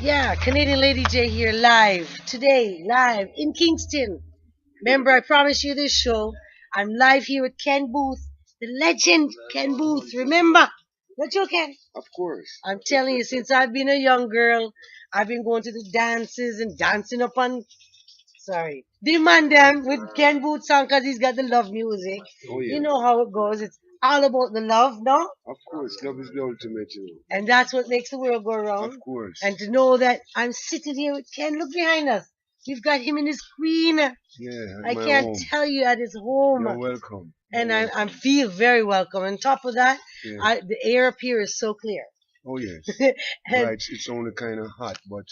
Yeah, Canadian Lady J here live today, live in Kingston. Remember, I promised you this show. I'm live here with Ken Booth, the legend Ken Booth. Remember, not you, Ken. Of course. I'm telling you, since I've been a young girl, I've been going to the dances and dancing up on, sorry, the Mandem with Ken Booth song because he's got the love music. Oh You yeah. know how it goes. It's all about the love, no? Of course. Love is the ultimate, you know. And that's what makes the world go Of round. course. And to know that I'm sitting here with Ken, look behind us. We've got him in his queen. Yeah, at I my can't home. tell you at his home. You're welcome. And You're I welcome. feel very welcome. On top of that, Yeah. the air up here is so clear. Oh yes. And Right. It's only kind of hot, but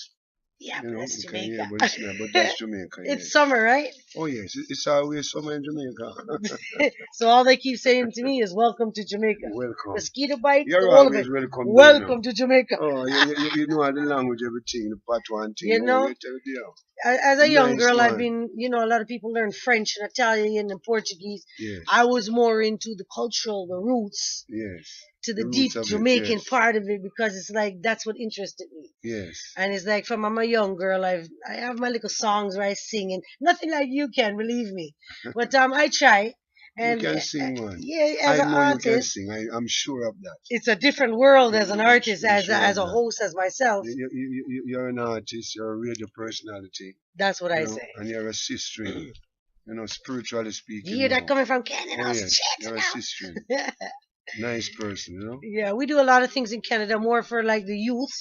yeah, you but know, that's you can hear, Jamaica. but it's not. But that's Jamaica. It's Yes. summer, right? Oh yes. It's always summer in Jamaica. So all they keep saying to me is welcome to Jamaica. Welcome. Mosquito bites, You're all of it. always welcome there, you know. Welcome to Jamaica. Oh, you know the language, everything, the patois and thing. You Oh, know, you tell you. as a young Nice girl, I've man. been, a lot of people learn French and Italian and Portuguese. Yes. I was more into the cultural, the roots, Yes. to the The deep roots of it. Jamaican Yes. part of it because it's like that's what interested me. Yes. And it's like from I'm a young girl, I have my little songs where I sing and nothing like you can, believe me. But I try. You And can sing, man. yeah, as I an know you can artist, sing. I'm sure of that. it's a different world as an I'm artist, sure as of a that. host, as myself. You're an artist. You're a radio personality. That's what You I know, say. and you're a sister. Spiritually You speaking hear that now. coming from Canada? Oh Oh, yes, shit, you're a sister. now. Nice person. Yeah, we do a lot of things in Canada, more for like the youth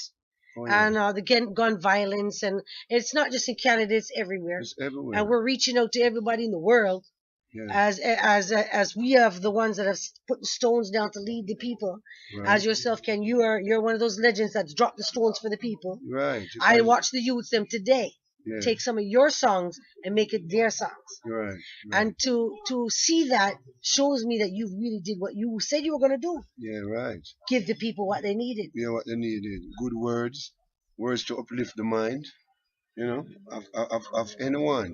Oh yeah, and the gun violence, and it's not just in Canada; it's everywhere. it's And everywhere. we're reaching out to everybody in the world, Yeah, as we have the ones that have put the stones down to lead the people. right, As yourself, Ken, you're one of those legends that's dropped the stones for the people. right. I watch the youths them today Yeah, take some of your songs and make it their songs. right, right. And to see that shows me that you really did what you said you were going to do. Yeah, right. Give the people what they needed. Yeah, what they needed. Good words, words to uplift the mind. Of anyone,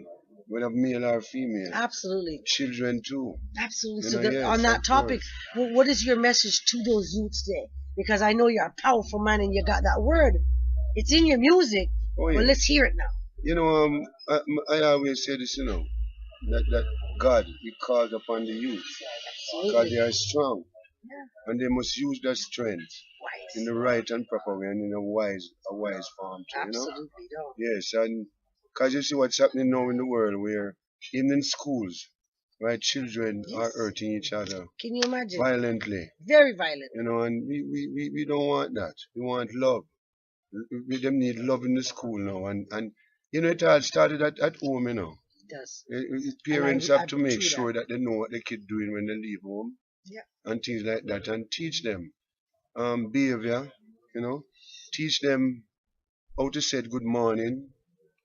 whether male or female. Absolutely. Children too. Absolutely. You So know, that on yes, that of topic, course. what is your message to those youths today? Because I know you're a powerful man and you got that word. It's in your music. Oh But yeah. let's hear it now. I always say this, that God, He calls upon the youth because Absolutely. they are strong Yeah. and they must use that strength in Wise. the right and proper way and in a wise form too. Absolutely. No. Yes, and because you see what's happening now in the world where even in schools, right, children are Yes. hurting each other Can you imagine? violently, Very violent. and we don't want that. We want love. Them need love in the school now, and it all started at home. It does. And Parents have I to make true that. sure that they know what the kid doing when they leave home Yeah. and things like that, and teach them behavior. Teach them how to say good morning,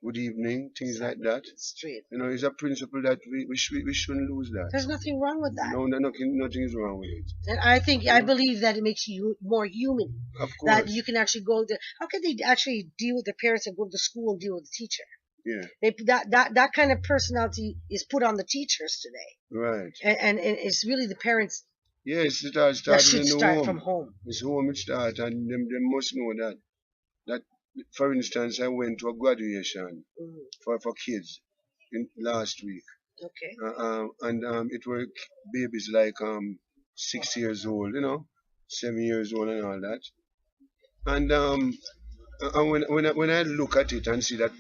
good evening, things like that. Straight. It's a principle that we shouldn't lose that. There's nothing wrong with that. No, nothing is wrong with it. And I believe that it makes you more human. Of That course, you can actually go to. How can they actually deal with their parents and go to the school and deal with the teacher? yeah, That kind of personality is put on the teachers today, right. and it's really the parents Yes, it all that started should in the start from home. home. It's home it starts, and them must know that. For instance, I went to a graduation Mm, for kids in last week, okay. and it were babies like 6 years old, 7 years old, and all that. And when I look at it and see that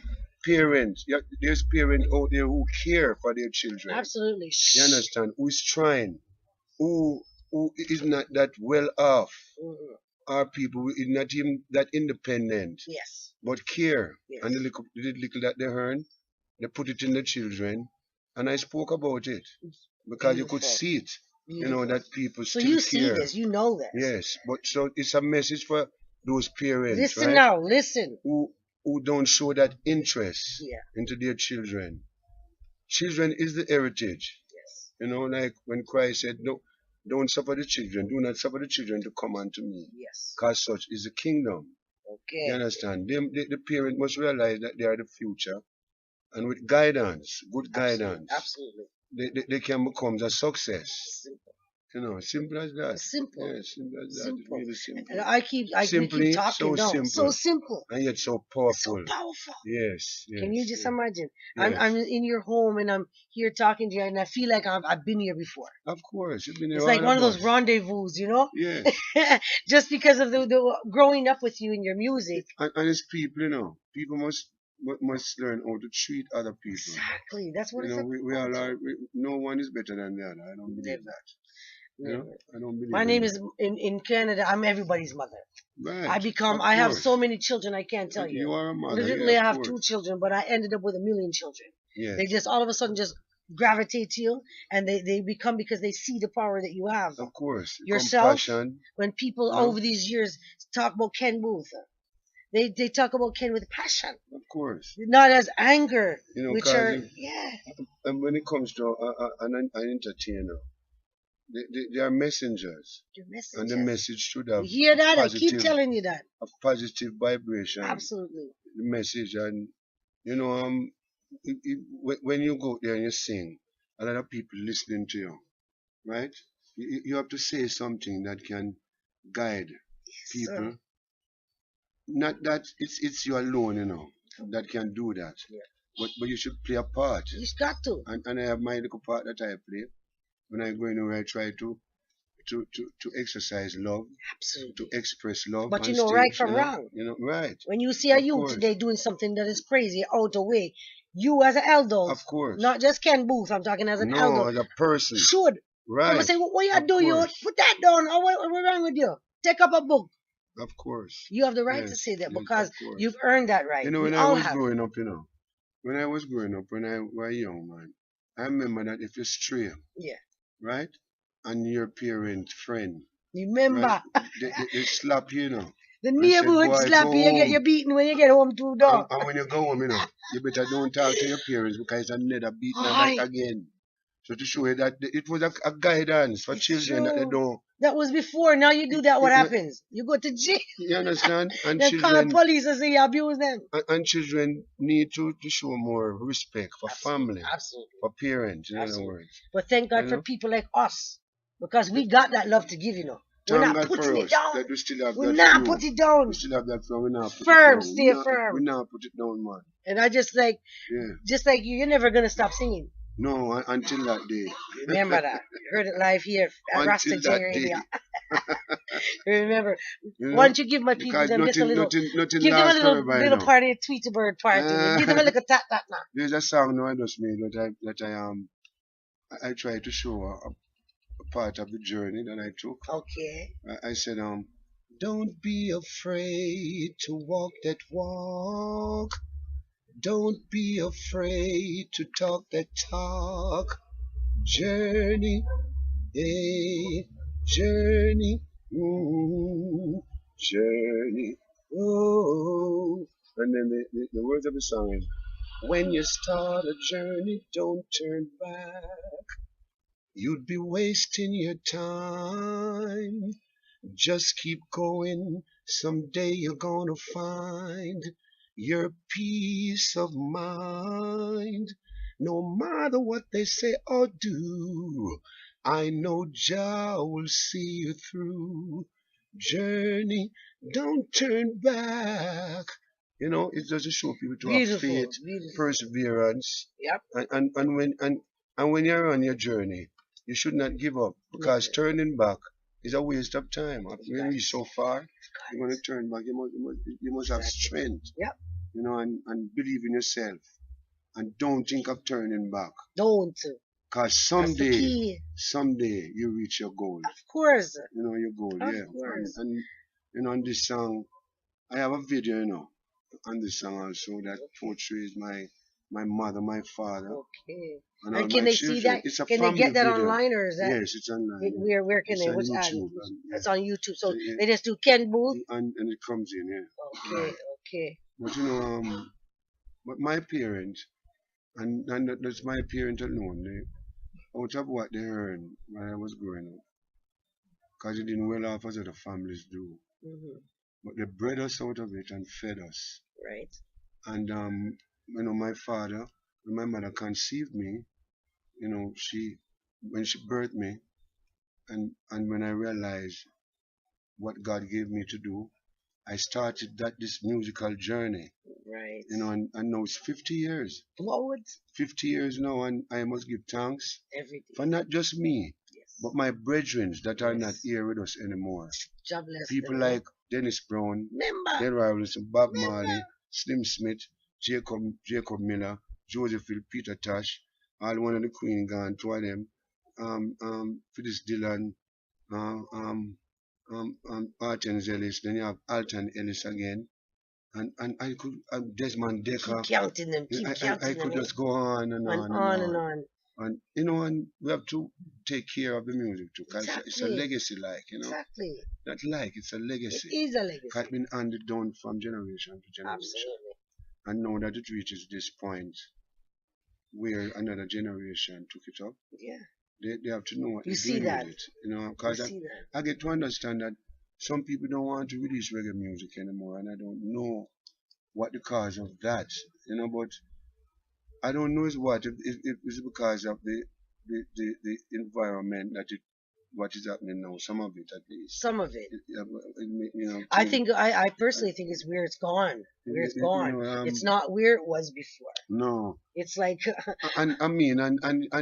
parents, yeah, there's parents out there who care for their children. Absolutely. You understand? Who is trying, who who is not that well off, Mhm. are people who is not even that independent, Yes. but care. Yes. And the little that they earn, they put it in the children. And I spoke about it because you could Beautiful. see it, Beautiful. that people So still you see care. this, you know this. Yes, but so it's a message for those parents, Listen right? now, listen. Who don't show that interest Yeah. into their children. Children is the heritage. Yes. Like when Christ said, "No, don't suffer the children. Do not suffer the children to come unto me, Yes. because such is the kingdom." You Okay. understand? The parent must realize that they are the future, and with guidance, good Absolutely. guidance, Absolutely. they can become a success. Simple. You know, simple as that. It's simple. Yeah, simple as that. Simple. Really And simple. we keep Simply talking so now. So simple. simple. And yet so So powerful. powerful. Yes, Can you yes, just yes. imagine? Yes. I'm in your home and I'm here talking to you and I feel like I've been here before. Of course, you've been here It's all like one of those about. rendezvous, you know? Yes. Just because of the growing up with you and your music. And it's people, you know. People must learn how to treat other people. Exactly. That's what You it's know, we all about. are. No one is better than the other. I don't believe Never. that. You know, Never. I don't believe My in name that. is in Canada. I'm everybody's mother. Right. Of I have course. so many children I can't tell you. You are a mother. Literally, Yeah, I of have course. 2 children, but I ended up with 1 million children. Yes. They just all of a sudden just gravitate to you, and they become because they see the power that you have. Of course. Yourself, Compassion. when people You know? over these years talk about Ken Booth, they talk about Ken with passion, Of course. not as anger, You know, which are yeah. and when it comes to an entertainer, they are messengers. Your And the messages. message should have You hear that? I keep positive, telling you that. a positive vibration. Absolutely. The message, and you know, when you go there and you sing, a lot of people listening to you, right? You have to say something that can guide Yes, people. sir. Not that it's you alone, you know, that can do that. Yeah. But you should play a part. You got to. And I have my little part that I play. When I go anywhere, I try to exercise love, Absolutely. to express love But on you know stage. right from wrong. You know, right. When you see a Of youth course. today doing something that is crazy, out the way, you as an elder, Of course. not just Ken Booth, I'm talking as an No, elder, as a person. should. I'm gonna Right. say, what you Of do, you course. put that down. Oh, what wrong with you? Take up a book. Of course. You have the right to Yes. say that Yes, because of course. you've earned that right. You know, We when I all was have. growing up, you know, when I was growing up, when I was young, man, I remember that if you stray, Yeah. right, and your parent friend, Remember, right, they slap you, you know, the and said, neighborhood boy, slap go you, you get home. you beaten when you get home too, dog. And when you go home, you know, you better don't talk to your parents because it's another beating Aye. again. So to show you that it was a guidance for It's children that they true. don't. That was before. Now you do that, what You, happens? You go to jail. you understand? And They call children police and say you abuse them. and children need to show more respect for family, Absolutely. for parents, in other Absolutely. words. But thank God You for know? people like us. Because we got that love to give, you know. We're Thank not God putting for it us down. that we still have We're that not flow. putting it down. We still have that flow. We not put Firm, it down. stay firm. We not put it down, man. And I just like, Yeah. just like you're never going to stop singing. No, until that day. Remember that. You heard it live here at Rasta Until that day. Radio. Remember, You know? why don't you give my people Because them just a little, nothing give them a lasts little forever, you little know. party, Tweety Bird party. Give them a little tap tap now. There's a song now I just made I try to show a part of the journey that I took. Okay. I said don't be afraid to walk that walk. Don't be afraid to talk that talk. Journey, journey, journey. Oh. And then the words of the song is, when you start a journey, don't turn back. You'd be wasting your time. Just keep going. Someday you're gonna find your peace of mind. No matter what they say or do, I know Jah will see you through. Journey, don't turn back. You know, it's just to show people to have faith, perseverance. Yep. And when you're on your journey, you should not give up because turning back is a waste of time. After you reach so far, you're going to turn back. You must have strength. Yep. You know, and believe in yourself. And don't think of turning back. Don't. Because someday you reach your goal. Of course. You know, your goal, yeah. Of course. And you know, on this song, I have a video, you know, on this song also that portrays my mother, my father. Okay. And can they children. see that? It's a can they get that video. online or is that? Yes, it's online. Where can it's they? On Which YouTube, It's on YouTube. So they just do Ken Booth. And it comes in, yeah. Okay. Okay. But you know, but my parents, and that's my parents alone. They, out of what they earned when I was growing up, because they didn't well off as other families do. But they bred us out of it and fed us. Right. And you know, my father, when my mother conceived me, you know, when she birthed me, and when I realized what God gave me to do, I started this musical journey. Right. And now it's 50 years. Lord. 50 years now, and I must give thanks Every day. for not just me, Yes. but my brethren that are not Yes. here with us anymore. God bless People them, like Dennis Brown, Remember. Del Robinson, Bob Remember. Marley, Slim Smith, Jacob Miller, Joseph Hill, Peter Tosh, all one of the Queen gone, two of them, Phyllis Dillon, Arten Ellis, then you have Alton Ellis again, and I could, Desmond Decker. Keep counting them, I could just go on and on and on. And on. And and we have to take care of the music too, because it's a legacy, Exactly. Not like, it's a legacy. It is a legacy. It's been handed down from generation to generation. Absolutely. And now that it reaches this point where another generation took it up, yeah, they have to know what you they're see doing that. with it. Because I get to understand that some people don't want to release reggae music anymore, and I don't know what the cause of that, but I don't know is what, if it's because of the environment that what is happening now, some of it at least. Some of it. I personally think it's where it's gone. Where it's gone. It's not where it was before. No. It's like and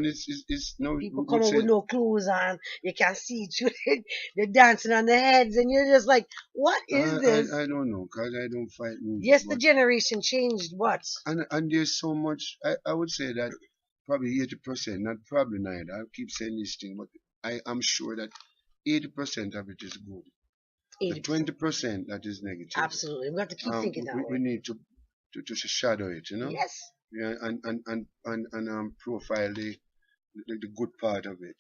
it's no people come up with no clothes on. You can't see through it. They're dancing on their heads, and you're just like, what is this? I don't know, because I don't fight music. Yes, the generation changed. What? And there's so much. I would say that probably 80%, not probably neither. I keep saying this thing, but I am sure that 80% of it is good. 80%. The 20% that is negative. Absolutely, we have to keep thinking that way. We need to shadow it, Yes. Yeah, and profile the good part of it.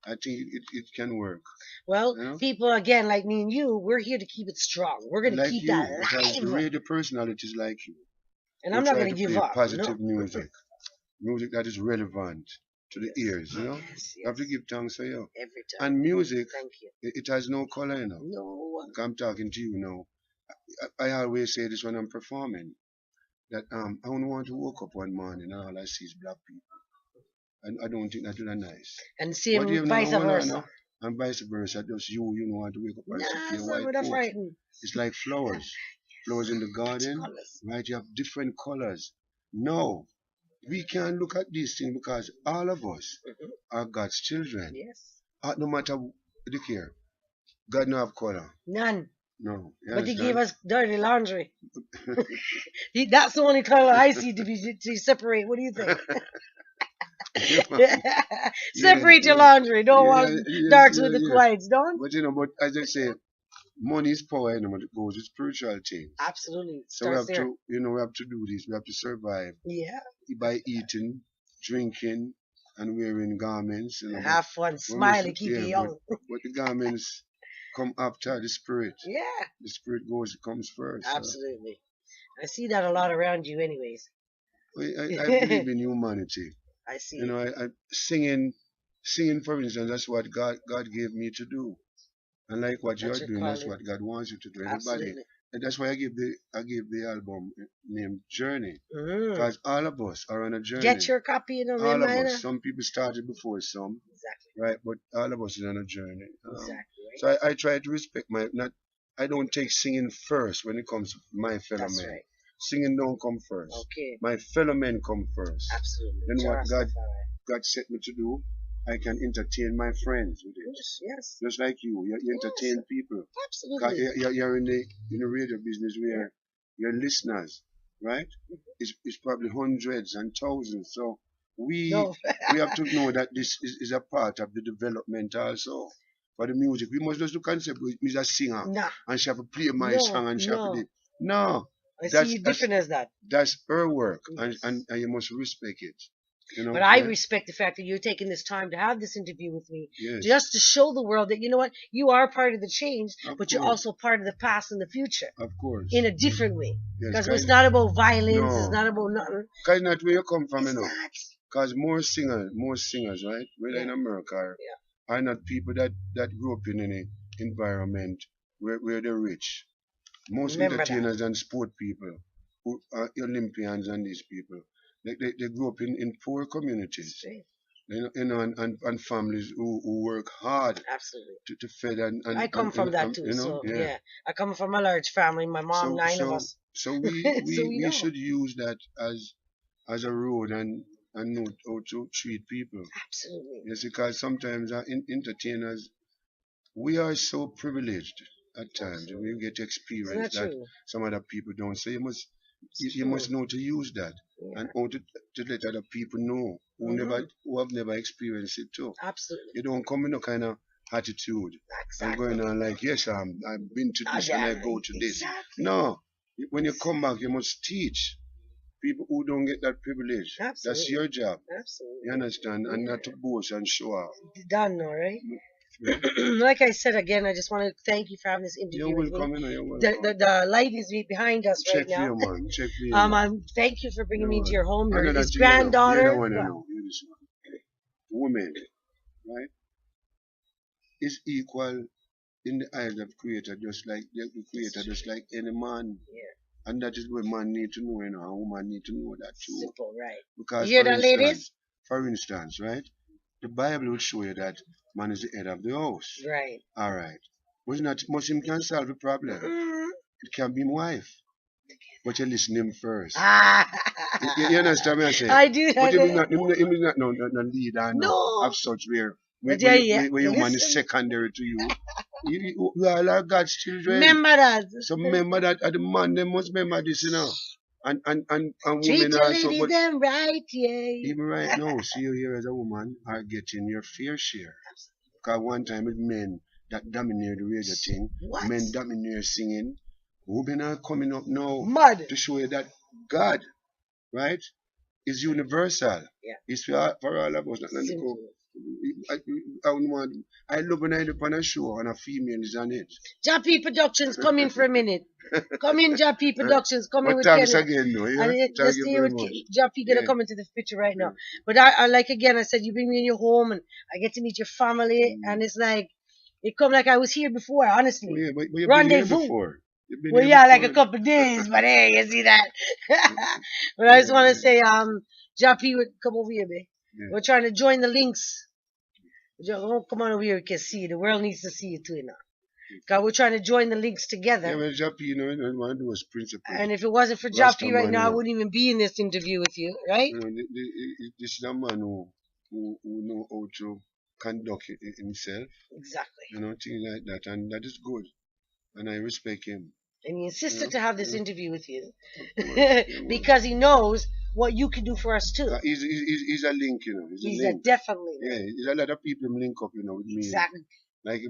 I think it can work. Well, people again like me and you, we're here to keep it strong. We're going to keep that alive. Because the radio personalities like you, and I'm not going to give up. Positive music, music that is relevant to the ears. Yes. You have to give thanks for you. Every time. And music, thank you. It has no color, No. I'm talking to you now. I always say this when I'm performing, that I don't want to wake up one morning and all I see is black people. And I don't think that's nice. And same vice versa. And vice versa. Just you want to wake up and see a white coat. Frightened. It's like flowers. Flowers in the garden, right? You have different colors. No, we can't look at these things because all of us are God's children. Yes. No matter the care. God no have color. None. No. But he gave us dirty laundry. That's the only color I see to separate. What do you think? Separate your laundry. Don't want darks with the whites. Don't. But but as I say, money is power, but it goes with spiritual things. Absolutely. So we have to, we have to do this. We have to survive. Yeah. By eating, drinking, and wearing garments. Have fun, smile, keep you young. But the garments come after the spirit. Yeah. The spirit comes first. Absolutely. I see that a lot around you, anyways. I believe in humanity. I see. I singing, for instance, that's what God gave me to do. And like what you're doing, that's what God wants you to do. Everybody. And that's why I gave the album named Journey. Because all of us are on a journey. Get your copy, all of us. Some people started before some. Exactly. Right, but all of us is on a journey. Exactly. Right. So I try to respect I don't take singing first when it comes to my fellow men. Right. Singing don't come first. Okay. My fellow men come first. Absolutely. Then what God set me to do, I can entertain my friends with it. Yes. Just like you entertain people. Absolutely. You're in the radio business where your listeners, right? It's probably hundreds and thousands. So we have to know that this is a part of the development also. For the music, we must just do concept. We're a singer, and she have to play my song, and she have to do. No. I see you different as that. That's her work, and you must respect it. But I respect the fact that you're taking this time to have this interview with me, just to show the world that, you know what, you are part of the change, but you're also part of the past and the future. Of course. In a different way. Because it's not about violence, it's not about nothing. Because not where you come from, Because more singers, right, whether in America, are not people that grew up in any environment where they're rich. Most entertainers and sport people, who are Olympians and these people, they grew up in poor communities. and families who work hard Absolutely. to feed and I come from that too, so yeah. yeah. I come from a large family. My mom, So 9 of so us. so So we we know. should use that as a road and know how to treat people. Absolutely. Yes, because sometimes our entertainers, we are so privileged at times, and we get to Isn't experience that that true? some other people don't. So It's you must true. know to use that Yeah. and how to let other people know who have never experienced it too. Absolutely. You don't come in a kind of attitude and Exactly. going on like, yes, I've been to this and I go to this. Exactly. No, when you come back, you must teach people who don't get that privilege. That's Absolutely. your job. Absolutely. You understand? And Yeah. not to boast and show off. Done, all right? Yeah. Like I said again, I just want to thank you for having this interview You're with me. welcome, you're welcome. The light is behind us Check right for now. you, man. Check for you, man. Thank you for bringing You me know into what? your home. Your Another his thing, you granddaughter. don't want to What? know. Hear this one. Women, right, is equal in the eyes of Creator, just like the Creator, just like any man. Yeah. And that is what man need to know, and woman need to know that too. Simple, right? Because You hear that, ladies? for instance, right, the Bible would show you that man is the head of the house. Right. All right. But not much him can solve the problem. It can be my wife. But you listen to him first. You understand what I say? I do. But him is not no leader, No. of such where But yeah, your man is listen. secondary to you. We all are God's children. Remember that. So remember that the man they must remember this, And Treat women your also, ladies but them right, yeah. even right now, see you here as a woman are getting your fair share. Because one time with men that dominate the radio thing, What? men dominate singing. Women are coming up now Mud. to show you that God, right, is universal. Yeah. It's for all of us. Simple. I love when I look on a show and a female is on it. Jappy Productions, come in for a minute. Come in, Jappy Productions. Come in But with thanks Kenny. again, no, yeah? And Thank just you here very with much. Jappy gonna Yeah. come into the picture right now. Yeah. But I like again, I said you bring me in your home and I get to meet your family and it's like it come like I was here before, honestly. Oh, yeah, but you've been here Rendezvous. before. You've been Well, here yeah, like a before. couple of days, but hey, you see that. But I just want to say, Jappy would come over here, babe. Yeah. We're trying to join the links. Come on over here, you can see. The world needs to see you too now. Cause we're trying to join the links together. Yeah, well, Jappy, what want to do is principle. And if it wasn't for Rasta Jappy right man, now, I you know. wouldn't even be in this interview with you, right? This is a man who know how to conduct himself, Exactly. things like that, and that is good, and I respect him. And he insisted to have this interview with you Yeah, because he knows what you can do for us too. He's a link, He's a definitely. Yeah, there's a lot of people link up, with me. Exactly. Like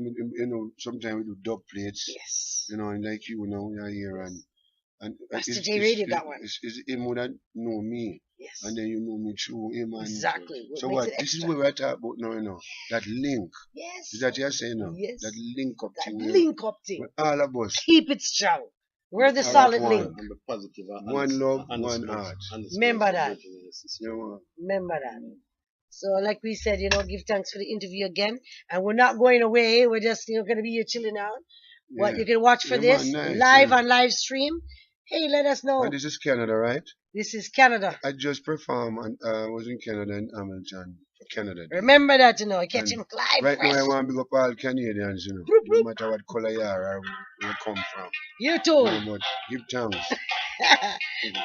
sometimes we do dub plates. Yes. And like you're here and Rasta J Radio got one. It's him would know me. Yes. And then you know me through him. And Exactly. so what? This is what we're talking about now, that link. Yes. Is that you're saying now? Yes. That link up That thing. link up thing. With all of us. Keep it strong. We're the All solid of link. And the positive. One love, one heart. Remember that. Yeah, man. Remember that. So like we said, give thanks for the interview again. And we're not going away. We're just, going to be here chilling out. What Yeah. you can watch for Yeah, this man, nice, live yeah. on live stream. Hey, let us know. And this is Canada, right? This is Canada. I just performed and I was in Canada in Hamilton for Canada Day. Remember that, Catch And him live. Right fresh. now I want to big up all Canadians, Bloop, bloop. no matter what color you are or where you come from. You too. But give thanks.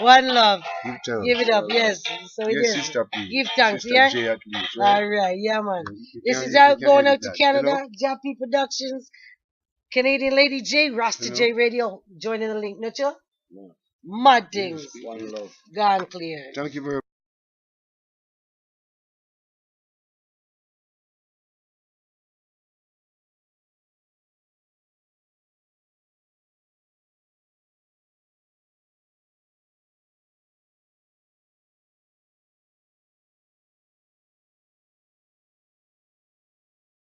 One love. Give thanks. Give it up, yes. So it Yes, is. Sister P. Give thanks, Sister yeah? J at least, right? All right, yeah, man. You This can't- is you out can't going edit out to that. Canada, Jappy Productions, Canadian Lady J, Rasta J Radio, joining the link, not you? No. Mud things. One love. Gone clear. Thank you very